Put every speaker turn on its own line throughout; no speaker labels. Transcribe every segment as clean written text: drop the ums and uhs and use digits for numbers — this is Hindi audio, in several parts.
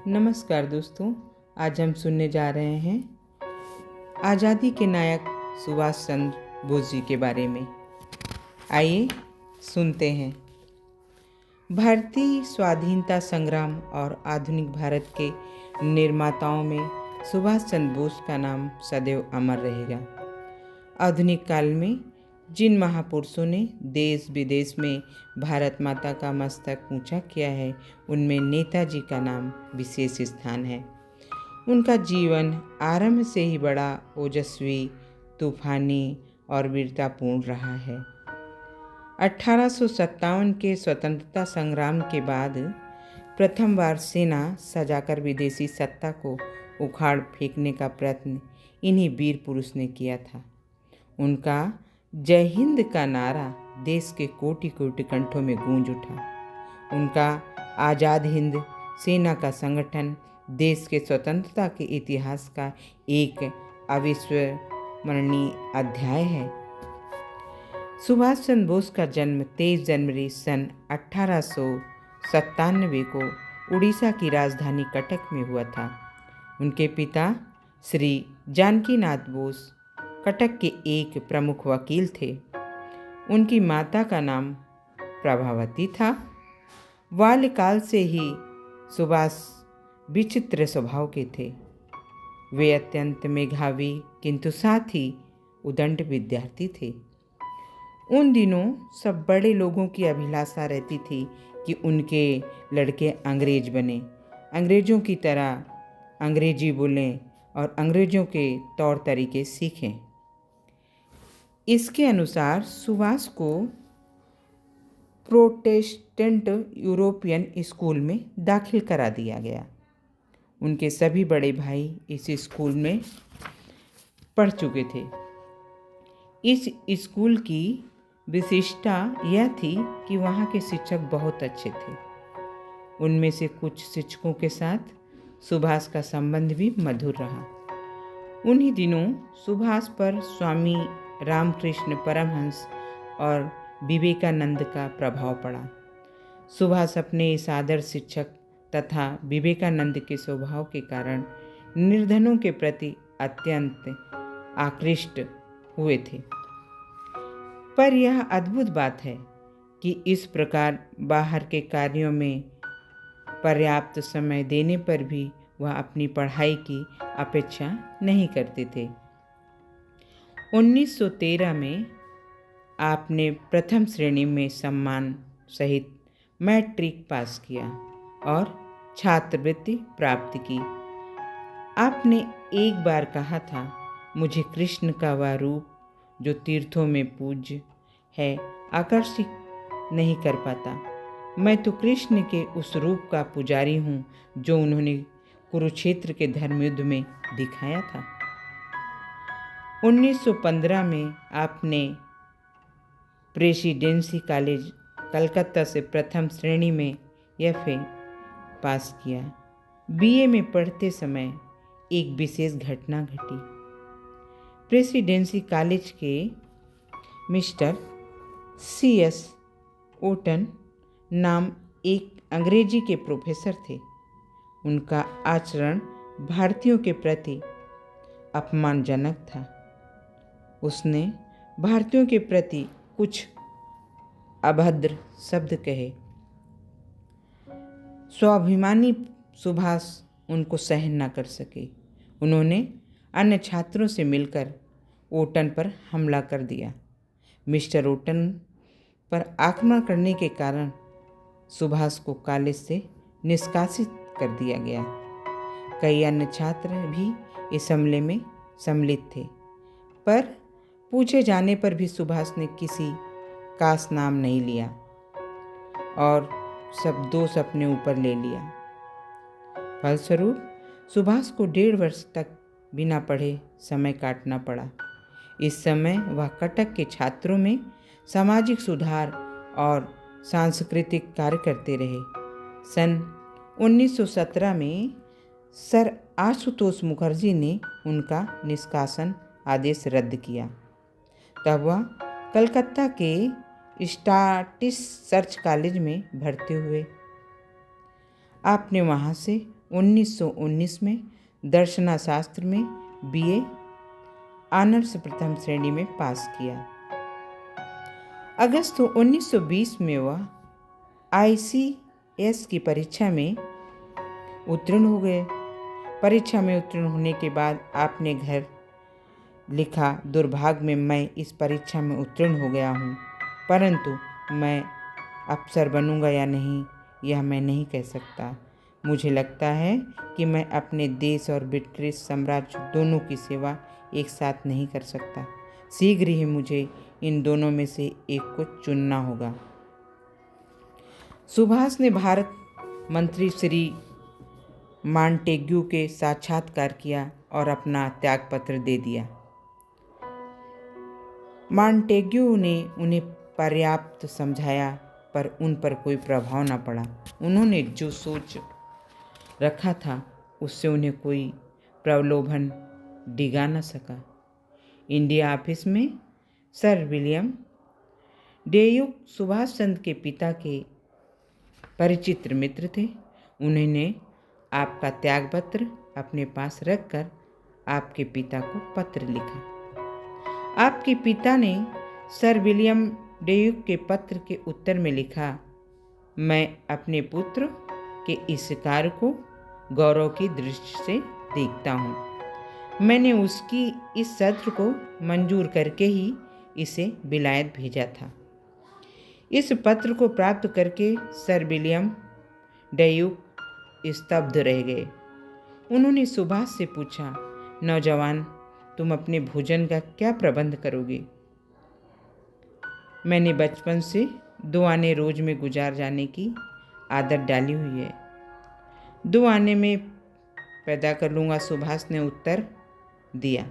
नमस्कार दोस्तों, आज हम सुनने जा रहे हैं आज़ादी के नायक सुभाष चंद्र बोस जी के बारे में। आइए सुनते हैं। भारतीय स्वाधीनता संग्राम और आधुनिक भारत के निर्माताओं में सुभाष चंद्र बोस का नाम सदैव अमर रहेगा। आधुनिक काल में जिन महापुरुषों ने देश विदेश में भारत माता का मस्तक ऊंचा किया है, उनमें नेताजी का नाम विशेष स्थान है। उनका जीवन आरंभ से ही बड़ा ओजस्वी, तूफानी और वीरतापूर्ण रहा है। 1857 के स्वतंत्रता संग्राम के बाद प्रथम बार सेना सजाकर विदेशी सत्ता को उखाड़ फेंकने का प्रयत्न इन्हीं वीर पुरुष ने किया था। उनका जय हिंद का नारा देश के कोटि कोटि कंठों में गूंज उठा। उनका आज़ाद हिंद सेना का संगठन देश के स्वतंत्रता के इतिहास का एक अविस्मरणीय अध्याय है। सुभाष चंद्र बोस का जन्म 23 जनवरी सन 1897 को उड़ीसा की राजधानी कटक में हुआ था। उनके पिता श्री जानकीनाथ बोस कटक के एक प्रमुख वकील थे। उनकी माता का नाम प्रभावती था। बाल्यकाल से ही सुभाष विचित्र स्वभाव के थे। वे अत्यंत मेधावी किंतु साथ ही उद्दंड विद्यार्थी थे। उन दिनों सब बड़े लोगों की अभिलाषा रहती थी कि उनके लड़के अंग्रेज बने, अंग्रेजों की तरह अंग्रेजी बोलें और अंग्रेजों के तौर तरीके सीखें। इसके अनुसार सुभाष को प्रोटेस्टेंट यूरोपियन स्कूल में दाखिल करा दिया गया। उनके सभी बड़े भाई इस स्कूल में पढ़ चुके थे। इस स्कूल की विशिष्टता यह थी कि वहाँ के शिक्षक बहुत अच्छे थे। उनमें से कुछ शिक्षकों के साथ सुभाष का संबंध भी मधुर रहा। उन्हीं दिनों सुभाष पर स्वामी रामकृष्ण परमहंस और विवेकानंद का प्रभाव पड़ा। सुभाष अपने इस आदर्श शिक्षक तथा विवेकानंद के स्वभाव के कारण निर्धनों के प्रति अत्यंत आकृष्ट हुए थे। पर यह अद्भुत बात है कि इस प्रकार बाहर के कार्यों में पर्याप्त समय देने पर भी वह अपनी पढ़ाई की अपेक्षा नहीं करते थे। 1913 में आपने प्रथम श्रेणी में सम्मान सहित मैट्रिक पास किया और छात्रवृत्ति प्राप्त की। आपने एक बार कहा था, मुझे कृष्ण का वह रूप जो तीर्थों में पूज्य है आकर्षित नहीं कर पाता। मैं तो कृष्ण के उस रूप का पुजारी हूँ जो उन्होंने कुरुक्षेत्र के धर्मयुद्ध में दिखाया था। 1915 में आपने प्रेसिडेंसी कॉलेज कलकत्ता से प्रथम श्रेणी में एफए पास किया। बीए में पढ़ते समय एक विशेष घटना घटी। प्रेसिडेंसी कॉलेज के मिस्टर CS ओटन नाम एक अंग्रेजी के प्रोफेसर थे। उनका आचरण भारतीयों के प्रति अपमानजनक था। उसने भारतीयों के प्रति कुछ अभद्र शब्द कहे। स्वाभिमानी सुभाष उनको सहन न कर सके। उन्होंने अन्य छात्रों से मिलकर ओटन पर हमला कर दिया। मिस्टर ओटन पर आक्रमण करने के कारण सुभाष को कॉलेज से निष्कासित कर दिया गया। कई अन्य छात्र भी इस हमले में सम्मिलित थे, पर पूछे जाने पर भी सुभाष ने किसी खास नाम नहीं लिया और सब दोष अपने ऊपर ले लिया। फलस्वरूप सुभाष को 1.5 वर्ष तक बिना पढ़े समय काटना पड़ा। इस समय वह कटक के छात्रों में सामाजिक सुधार और सांस्कृतिक कार्य करते रहे। सन 1917 में सर आशुतोष मुखर्जी ने उनका निष्कासन आदेश रद्द किया। तब वह कलकत्ता के स्कॉटिश चर्च कॉलेज में भर्ती हुए। आपने वहाँ से 1919 में दर्शनशास्त्र में BA ऑनर्स प्रथम श्रेणी में पास किया। अगस्त 1920 में वह ICS की परीक्षा में उत्तीर्ण हो गए। परीक्षा में उत्तीर्ण होने के बाद आपने घर लिखा, दुर्भाग्य में मैं इस परीक्षा में उत्तीर्ण हो गया हूँ, परंतु मैं अफसर बनूंगा या नहीं यह मैं नहीं कह सकता। मुझे लगता है कि मैं अपने देश और ब्रिटिश साम्राज्य दोनों की सेवा एक साथ नहीं कर सकता। शीघ्र ही मुझे इन दोनों में से एक को चुनना होगा। सुभाष ने भारत मंत्री श्री मॉन्टेग्यू के साक्षात्कार किया और अपना त्यागपत्र दे दिया। मॉन्टेग्यू ने उन्हें पर्याप्त समझाया पर उन पर कोई प्रभाव न पड़ा। उन्होंने जो सोच रखा था उससे उन्हें कोई प्रलोभन डिगा न सका। इंडिया ऑफिस में सर विलियम डेयुक सुभाष चंद्र के पिता के परिचित मित्र थे। उन्होंने आपका त्यागपत्र अपने पास रखकर आपके पिता को पत्र लिखा। आपके पिता ने सर विलियम डेयुक के पत्र के उत्तर में लिखा, मैं अपने पुत्र के इस कार्य को गौरव की दृष्टि से देखता हूँ। मैंने उसकी इस सत्र को मंजूर करके ही इसे विलायत भेजा था। इस पत्र को प्राप्त करके सर विलियम डेयुक स्तब्ध रह गए। उन्होंने सुभाष से पूछा, नौजवान, तुम अपने भोजन का क्या प्रबंध करोगे? मैंने बचपन से 2 आने रोज में गुजार जाने की आदत डाली हुई है। 2 आने में पैदा कर लूँगा, सुभाष ने उत्तर दिया।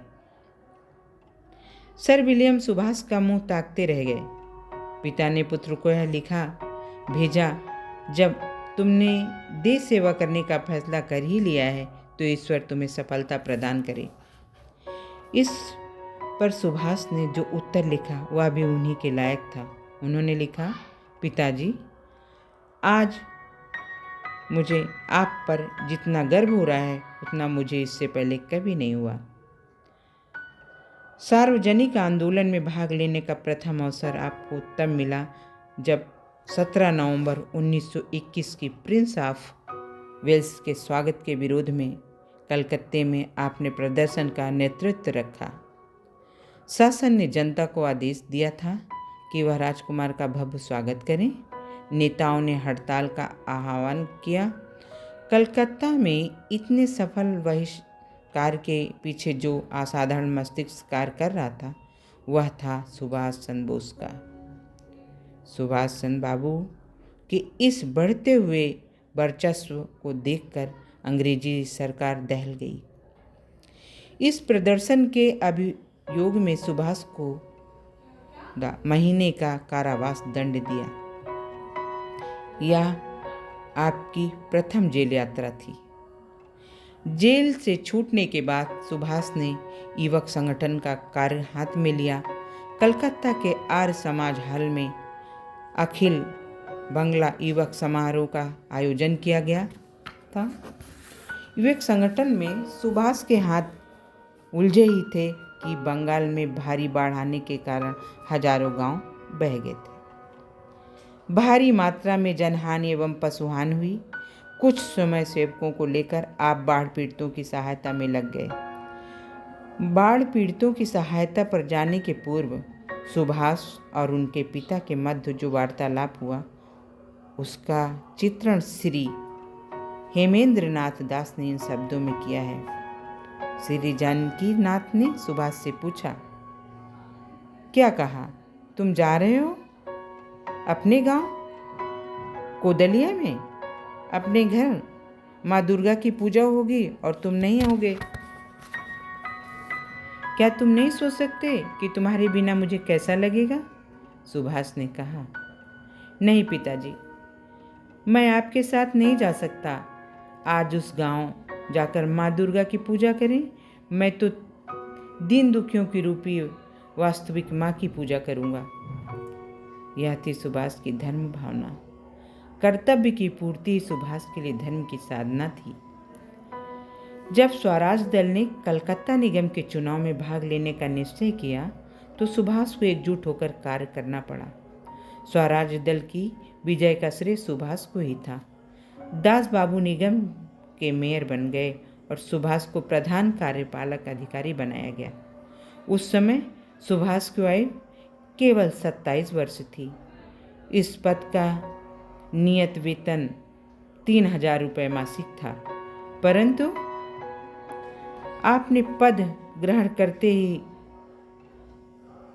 सर विलियम सुभाष का मुंह ताकते रह गए। पिता ने पुत्र को यह लिखा भेजा, जब तुमने देश सेवा करने का फैसला कर ही लिया है तो ईश्वर तुम्हें सफलता प्रदान करे। इस पर सुभाष ने जो उत्तर लिखा वह भी उन्हीं के लायक था। उन्होंने लिखा, पिताजी, आज मुझे आप पर जितना गर्व हो रहा है उतना मुझे इससे पहले कभी नहीं हुआ। सार्वजनिक आंदोलन में भाग लेने का प्रथम अवसर आपको तब मिला जब 17 नवंबर 1921 की प्रिंस ऑफ वेल्स के स्वागत के विरोध में कलकत्ते में आपने प्रदर्शन का नेतृत्व रखा। शासन ने जनता को आदेश दिया था कि वह राजकुमार का भव्य स्वागत करें। नेताओं ने हड़ताल का आह्वान किया। कलकत्ता में इतने सफल बहिष्कार के पीछे जो असाधारण मस्तिष्क कार्य कर रहा था वह था सुभाष चंद्र बोस का। सुभाष चंद्र बाबू के इस बढ़ते हुए वर्चस्व को देखकर अंग्रेजी सरकार दहल गई। इस प्रदर्शन के अभियोग में सुभाष को महीने का कारावास दंड दिया। यह आपकी प्रथम जेल यात्रा थी। जेल से छूटने के बाद सुभाष ने युवक संगठन का कार्य हाथ में लिया। कलकत्ता के आर्य समाज हॉल में अखिल बंगला युवक समारोह का आयोजन किया गया था। युवक संगठन में सुभाष के हाथ उलझे ही थे कि बंगाल में भारी बाढ़ आने के कारण हजारों गांव बह गए थे। भारी मात्रा में जनहानि एवं पशुहानि हुई। कुछ समय सेवकों को लेकर आप बाढ़ पीड़ितों की सहायता में लग गए। बाढ़ पीड़ितों की सहायता पर जाने के पूर्व सुभाष और उनके पिता के मध्य जो वार्तालाप हुआ उसका चित्रण श्री हेमेंद्र नाथ दास ने इन शब्दों में किया है। श्री जानकी नाथ ने सुभाष से पूछा, क्या कहा, तुम जा रहे हो अपने गांव कोदलिया में? अपने घर माँ दुर्गा की पूजा होगी और तुम नहीं आओगे। क्या तुम नहीं सोच सकते कि तुम्हारे बिना मुझे कैसा लगेगा? सुभाष ने कहा, नहीं पिताजी, मैं आपके साथ नहीं जा सकता। आज उस गांव जाकर माँ दुर्गा की पूजा करें। मैं तो दीन दुखियों की रूपी वास्तविक माँ की पूजा करूँगा। यह थी सुभाष की धर्म भावना। कर्तव्य की पूर्ति सुभाष के लिए धर्म की साधना थी। जब स्वराज दल ने कलकत्ता निगम के चुनाव में भाग लेने का निश्चय किया तो सुभाष को एकजुट होकर कार्य करना पड़ा। स्वराज दल की विजय का श्रेय सुभाष को ही था। दास बाबू निगम के मेयर बन गए और सुभाष को प्रधान कार्यपालक अधिकारी बनाया गया। उस समय सुभाष की आयु केवल 27 वर्ष थी। इस पद का नियत वेतन 3000 रुपये मासिक था, परंतु आपने पद ग्रहण करते ही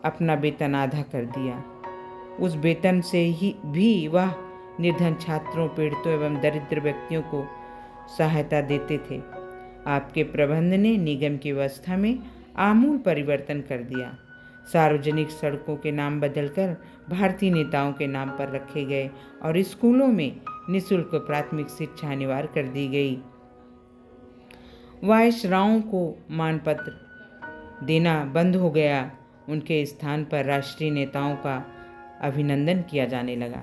अपना वेतन आधा कर दिया। उस वेतन से ही भी वह निर्धन छात्रों, पीड़ितों एवं दरिद्र व्यक्तियों को सहायता देते थे। आपके प्रबंध ने निगम की व्यवस्था में आमूल परिवर्तन कर दिया। सार्वजनिक सड़कों के नाम बदलकर भारतीय नेताओं के नाम पर रखे गए और स्कूलों में निःशुल्क प्राथमिक शिक्षा अनिवार्य कर दी गई। वायसरायों को मानपत्र देना बंद हो गया। उनके स्थान पर राष्ट्रीय नेताओं का अभिनंदन किया जाने लगा।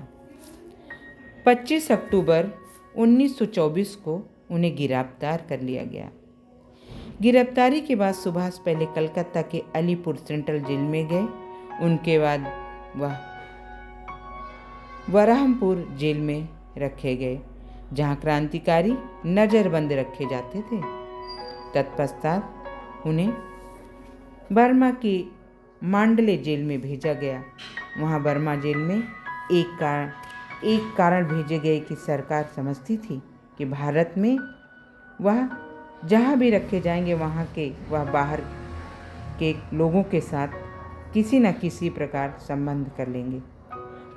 25 अक्टूबर 1924 को उन्हें गिरफ्तार कर लिया गया। गिरफ्तारी के बाद सुभाष पहले कलकत्ता के अलीपुर सेंट्रल जेल में गए। उनके बाद वह बरहमपुर जेल में रखे गए, जहां क्रांतिकारी नजरबंद रखे जाते थे। तत्पश्चात उन्हें बर्मा की मांडले जेल में भेजा गया। वहां बर्मा जेल में एक कारण भेजे गए कि सरकार समझती थी कि भारत में वह जहाँ भी रखे जाएंगे वह बाहर के लोगों के साथ किसी न किसी प्रकार संबंध कर लेंगे।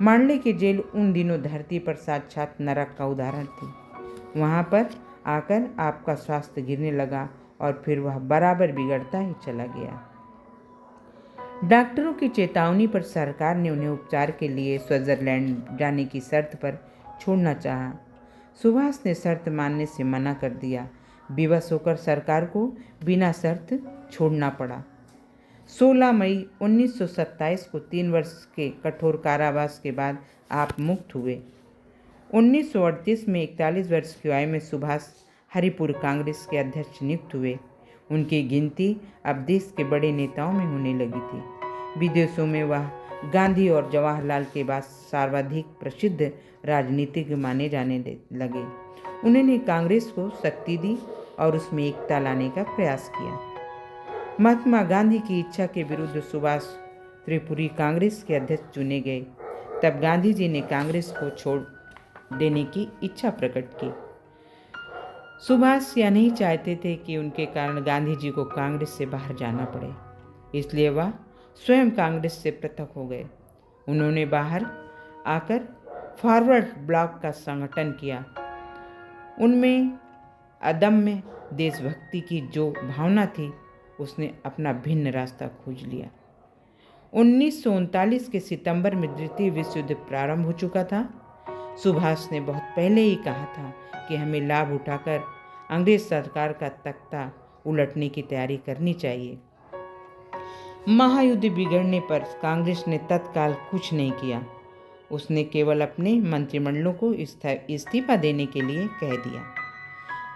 मांडले की जेल उन दिनों धरती पर साक्षात नरक का उदाहरण थी। वहाँ पर आकर आपका स्वास्थ्य गिरने लगा और फिर वह बराबर बिगड़ता ही चला गया। डॉक्टरों की चेतावनी पर सरकार ने उन्हें उपचार के लिए स्विट्जरलैंड जाने की शर्त पर छोड़ना चाहा। सुभाष ने शर्त मानने से मना कर दिया। विवश होकर सरकार को बिना शर्त छोड़ना पड़ा। 16 मई 1927 को 3 वर्ष के कठोर कारावास के बाद आप मुक्त हुए। 1938 में 41 वर्ष की आयु में सुभाष हरिपुर कांग्रेस के अध्यक्ष नियुक्त हुए। उनकी गिनती अब देश के बड़े नेताओं में होने लगी थी। विदेशों में वह गांधी और जवाहरलाल के बाद सर्वाधिक प्रसिद्ध राजनीतिज्ञ माने जाने लगे। उन्होंने कांग्रेस को शक्ति दी और उसमें एकता लाने का प्रयास किया। महात्मा गांधी की इच्छा के विरुद्ध सुभाष त्रिपुरी कांग्रेस के अध्यक्ष चुने गए। तब गांधी जी ने कांग्रेस को छोड़ देने की इच्छा प्रकट की। सुभाष यह नहीं चाहते थे कि उनके कारण गांधी जी को कांग्रेस से बाहर जाना पड़े, इसलिए वह स्वयं कांग्रेस से पृथक हो गए। उन्होंने बाहर आकर फॉरवर्ड ब्लॉक का संगठन किया। उनमें अदम्य देशभक्ति की जो भावना थी, उसने अपना भिन्न रास्ता खोज लिया। 1939 के सितंबर में द्वितीय विश्व युद्ध प्रारंभ हो चुका था। सुभाष ने बहुत पहले ही कहा था कि हमें लाभ उठाकर अंग्रेज सरकार का तख्ता उलटने की तैयारी करनी चाहिए। महायुद्ध बिगड़ने पर कांग्रेस ने तत्काल कुछ नहीं किया। उसने केवल अपने मंत्रिमंडलों को इस्तीफा देने के लिए कह दिया।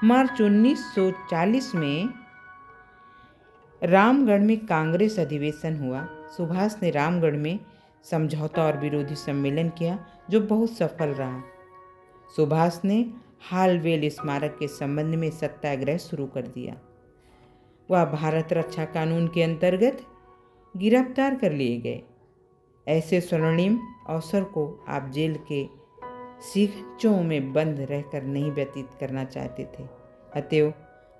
मार्च 1940 में रामगढ़ में कांग्रेस अधिवेशन हुआ। सुभाष ने रामगढ़ में समझौता और विरोधी सम्मेलन किया, जो बहुत सफल रहा। सुभाष ने हालवेल स्मारक के संबंध में सत्याग्रह शुरू कर दिया। वह भारत रक्षा कानून के अंतर्गत गिरफ्तार कर लिए गए। ऐसे स्वर्णिम अवसर को आप जेल के सीखचों में बंद रहकर नहीं व्यतीत करना चाहते थे। अतएव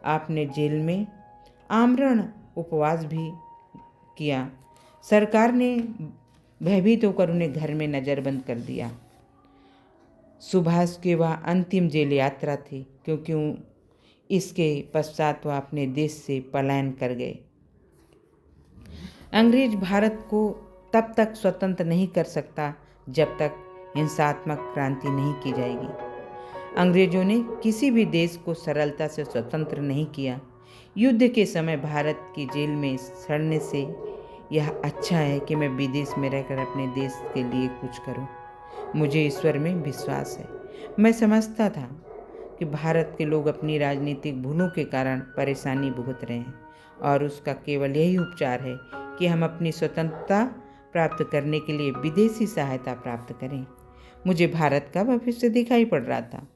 आपने जेल में आमरण उपवास भी किया। सरकार ने भयभीत होकर उन्हें घर में नज़रबंद कर दिया। सुभाष की वह अंतिम जेल यात्रा थी, क्योंकि इसके पश्चात वह अपने देश से पलायन कर गए। अंग्रेज भारत को तब तक स्वतंत्र नहीं कर सकता जब तक हिंसात्मक क्रांति नहीं की जाएगी। अंग्रेजों ने किसी भी देश को सरलता से स्वतंत्र नहीं किया। युद्ध के समय भारत की जेल में सड़ने से यह अच्छा है कि मैं विदेश में रहकर अपने देश के लिए कुछ करूं। मुझे ईश्वर में विश्वास है। मैं समझता था कि भारत के लोग अपनी राजनीतिक भूलों के कारण परेशानी भुगत रहे हैं और उसका केवल यही उपचार है कि हम अपनी स्वतंत्रता प्राप्त करने के लिए विदेशी सहायता प्राप्त करें। मुझे भारत का भविष्य दिखाई पड़ रहा था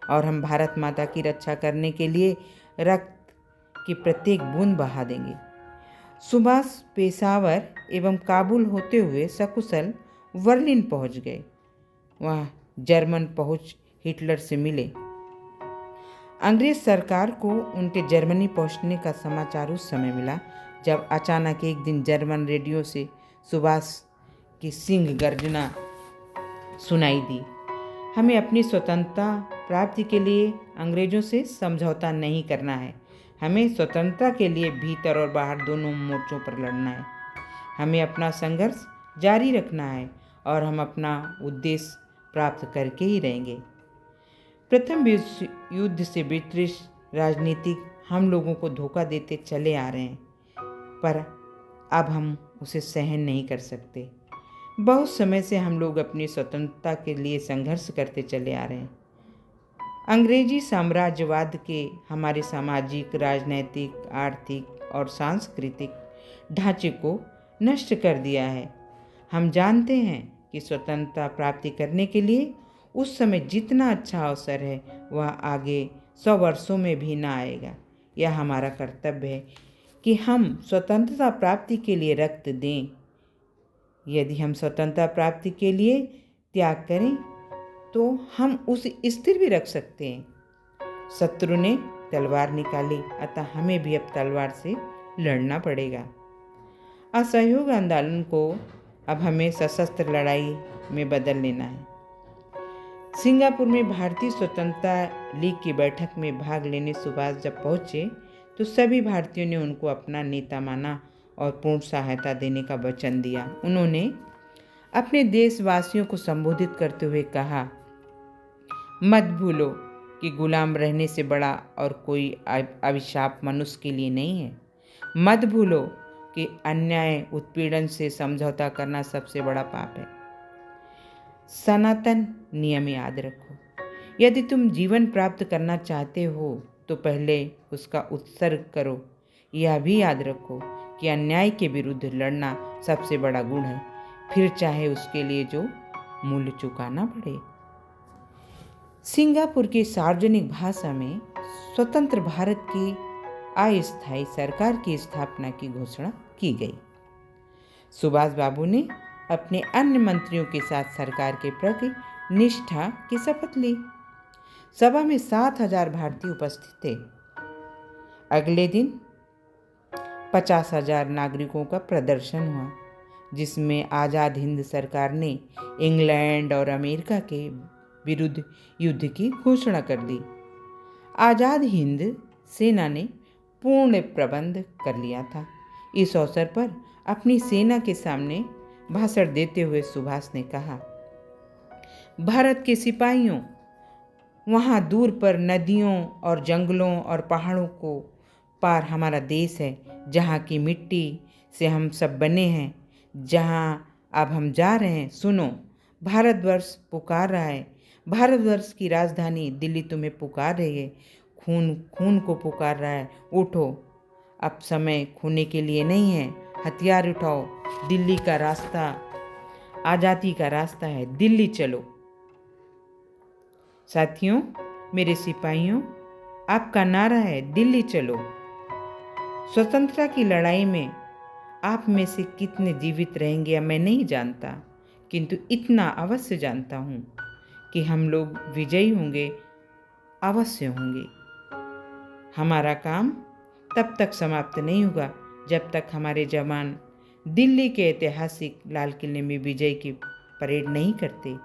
और हम भारत माता की रक्षा करने के लिए रक्त की प्रत्येक बूंद बहा देंगे। सुभाष पेशावर एवं काबुल होते हुए सकुशल बर्लिन पहुंच गए। वह जर्मन पहुंच हिटलर से मिले। अंग्रेज सरकार को उनके जर्मनी पहुंचने का समाचार उस समय मिला जब अचानक एक दिन जर्मन रेडियो से सुभाष की सिंह गर्जना सुनाई दी। हमें अपनी स्वतंत्रता प्राप्ति के लिए अंग्रेजों से समझौता नहीं करना है। हमें स्वतंत्रता के लिए भीतर और बाहर दोनों मोर्चों पर लड़ना है। हमें अपना संघर्ष जारी रखना है और हम अपना उद्देश्य प्राप्त करके ही रहेंगे। प्रथम विश्व युद्ध से ब्रिटिश राजनीतिक हम लोगों को धोखा देते चले आ रहे हैं, पर अब हम उसे सहन नहीं कर सकते। बहुत समय से हम लोग अपनी स्वतंत्रता के लिए संघर्ष करते चले आ रहे हैं। अंग्रेजी साम्राज्यवाद के हमारे सामाजिक, राजनैतिक, आर्थिक और सांस्कृतिक ढांचे को नष्ट कर दिया है। हम जानते हैं कि स्वतंत्रता प्राप्ति करने के लिए उस समय जितना अच्छा अवसर है वह आगे 100 वर्षों में भी ना आएगा। यह हमारा कर्तव्य है कि हम स्वतंत्रता प्राप्ति के लिए रक्त दें। यदि हम स्वतंत्रता प्राप्ति के लिए त्याग करें तो हम उसे स्थिर भी रख सकते हैं। शत्रु ने तलवार निकाली, अतः हमें भी अब तलवार से लड़ना पड़ेगा। असहयोग आंदोलन को अब हमें सशस्त्र लड़ाई में बदल लेना है। सिंगापुर में भारतीय स्वतंत्रता लीग की बैठक में भाग लेने सुभाष जब पहुंचे तो सभी भारतीयों ने उनको अपना नेता माना और पूर्ण सहायता देने का वचन दिया। उन्होंने अपने देशवासियों को संबोधित करते हुए कहा, मत भूलो कि गुलाम रहने से बड़ा और कोई अभिशाप मनुष्य के लिए नहीं है। मत भूलो कि अन्याय उत्पीड़न से समझौता करना सबसे बड़ा पाप है। सनातन नियम याद रखो। यदि तुम जीवन प्राप्त करना चाहते हो तो पहले उसका उत्सर्ग करो। यह भी याद रखो कि अन्याय के विरुद्ध लड़ना सबसे बड़ा गुण है, फिर चाहे उसके लिए जो मूल्य चुकाना पड़े। सिंगापुर की सार्वजनिक भाषा में स्वतंत्र भारत की अस्थायी सरकार की स्थापना की घोषणा की गई। सुभाष बाबू ने अपने अन्य मंत्रियों के साथ सरकार के प्रति निष्ठा की शपथ ली। सभा में 7,000 भारतीय उपस्थित थे। अगले दिन 50,000 नागरिकों का प्रदर्शन हुआ, जिसमें आज़ाद हिंद सरकार ने इंग्लैंड और अमेरिका के विरुद्ध युद्ध की घोषणा कर दी। आज़ाद हिंद सेना ने पूर्ण प्रबंध कर लिया था। इस अवसर पर अपनी सेना के सामने भाषण देते हुए सुभाष ने कहा, भारत के सिपाहियों, वहाँ दूर पर नदियों और जंगलों और पहाड़ों को पार हमारा देश है, जहाँ की मिट्टी से हम सब बने हैं, जहाँ अब हम जा रहे हैं। सुनो, भारतवर्ष पुकार रहा है। भारतवर्ष की राजधानी दिल्ली तुम्हें पुकार रही है। खून खून को पुकार रहा है। उठो, अब समय खोने के लिए नहीं है। हथियार उठाओ। दिल्ली का रास्ता आज़ादी का रास्ता है। दिल्ली चलो। साथियों, मेरे सिपाहियों, आपका नारा है दिल्ली चलो। स्वतंत्रता की लड़ाई में आप में से कितने जीवित रहेंगे मैं नहीं जानता, किंतु इतना अवश्य जानता हूँ कि हम लोग विजयी होंगे, अवश्य होंगे। हमारा काम तब तक समाप्त नहीं होगा जब तक हमारे जवान दिल्ली के ऐतिहासिक लाल किले में विजय की परेड नहीं करते।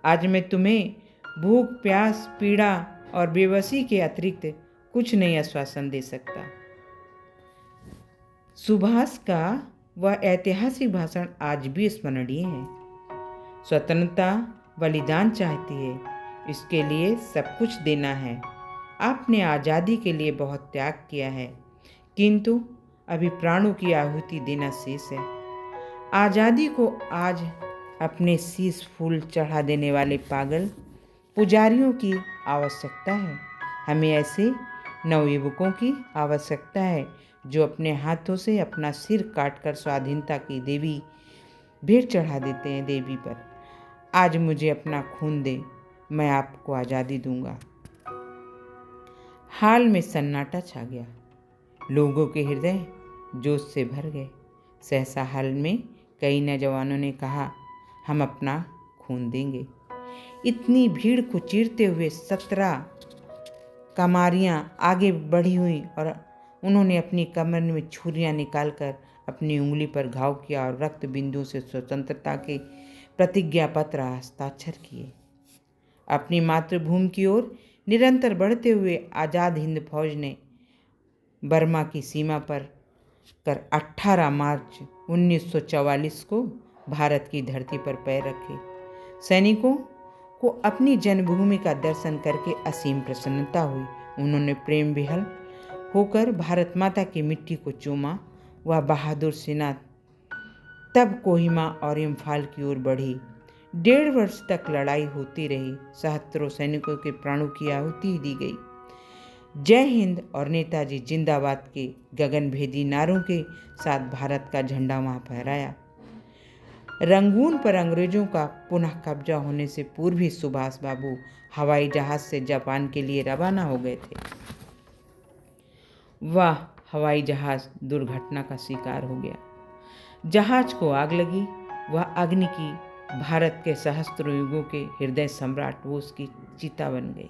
आज मैं तुम्हें भूख, प्यास, पीड़ा और बेबसी के अतिरिक्त कुछ नहीं आश्वासन दे सकता। सुभाष का वह ऐतिहासिक भाषण आज भी स्मरणीय है। स्वतंत्रता बलिदान चाहती है, इसके लिए सब कुछ देना है। आपने आज़ादी के लिए बहुत त्याग किया है, किंतु अभी प्राणों की आहुति देना शेष है। आज़ादी को आज अपने शीश फूल चढ़ा देने वाले पागल पुजारियों की आवश्यकता है। हमें ऐसे नवयुवकों की आवश्यकता है जो अपने हाथों से अपना सिर काटकर स्वाधीनता की देवी भेंट चढ़ा देते हैं देवी पर। आज मुझे अपना खून दे, मैं आपको आज़ादी दूंगा। हाल में सन्नाटा छा गया। लोगों के हृदय जोश से भर गए। सहसा हाल में कई नौजवानों ने कहा, हम अपना खून देंगे। इतनी भीड़ को चीरते हुए 17 कमारियां आगे बढ़ी हुई और उन्होंने अपनी कमर में छुरियां निकालकर अपनी उंगली पर घाव किया और रक्त बिंदु से स्वतंत्रता के प्रतिज्ञा पत्र हस्ताक्षर किए। अपनी मातृभूमि की ओर निरंतर बढ़ते हुए आज़ाद हिंद फौज ने बर्मा की सीमा पर कर 18 मार्च 1944 को भारत की धरती पर पैर रखे। सैनिकों को अपनी जन्मभूमि का दर्शन करके असीम प्रसन्नता हुई। उन्होंने प्रेम विह्वल होकर भारत माता की मिट्टी को चूमा। वह बहादुर सेना तब कोहिमा और इम्फाल की ओर बढ़ी। 1.5 वर्ष तक लड़ाई होती रही। 77 सैनिकों के प्राणों की आहुति दी गई। जय हिंद और नेताजी जिंदाबाद के गगनभेदी नारों के साथ भारत का झंडा वहां फहराया। रंगून पर अंग्रेजों का पुनः कब्जा होने से पूर्व ही सुभाष बाबू हवाई जहाज से जापान के लिए रवाना हो गए थे। वह हवाई जहाज दुर्घटना का शिकार हो गया। जहाज को आग लगी। वह अग्नि की भारत के सहस्त्रों युगों के हृदय सम्राट बोस की चिता बन गई।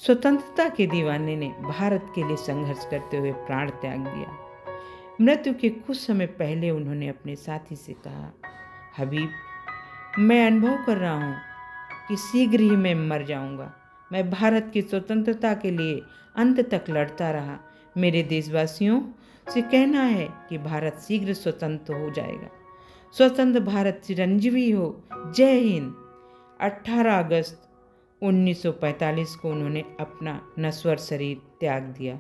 स्वतंत्रता के दीवाने ने भारत के लिए संघर्ष करते हुए प्राण त्याग दिया। मृत्यु के कुछ समय पहले उन्होंने अपने साथी से कहा, हबीब, मैं अनुभव कर रहा हूँ कि शीघ्र ही मैं मर जाऊंगा। मैं भारत की स्वतंत्रता के लिए अंत तक लड़ता रहा। मेरे देशवासियों से कहना है कि भारत शीघ्र स्वतंत्र हो जाएगा। स्वतंत्र भारत चिरंजीवी हो। जय हिंद। 18 अगस्त 1945 को उन्होंने अपना नश्वर शरीर त्याग दिया।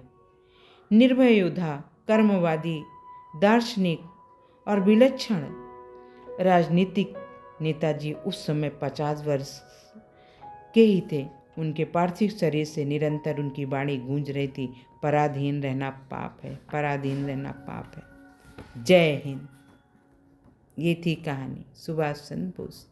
निर्भय योद्धा, कर्मवादी, दार्शनिक और विलक्षण राजनीतिक नेताजी उस समय 50 वर्ष के ही थे। उनके पार्थिव शरीर से निरंतर उनकी वाणी गूंज रही थी, पराधीन रहना पाप है, पराधीन रहना पाप है। जय हिंद। ये थी कहानी सुभाष चंद्र बोस।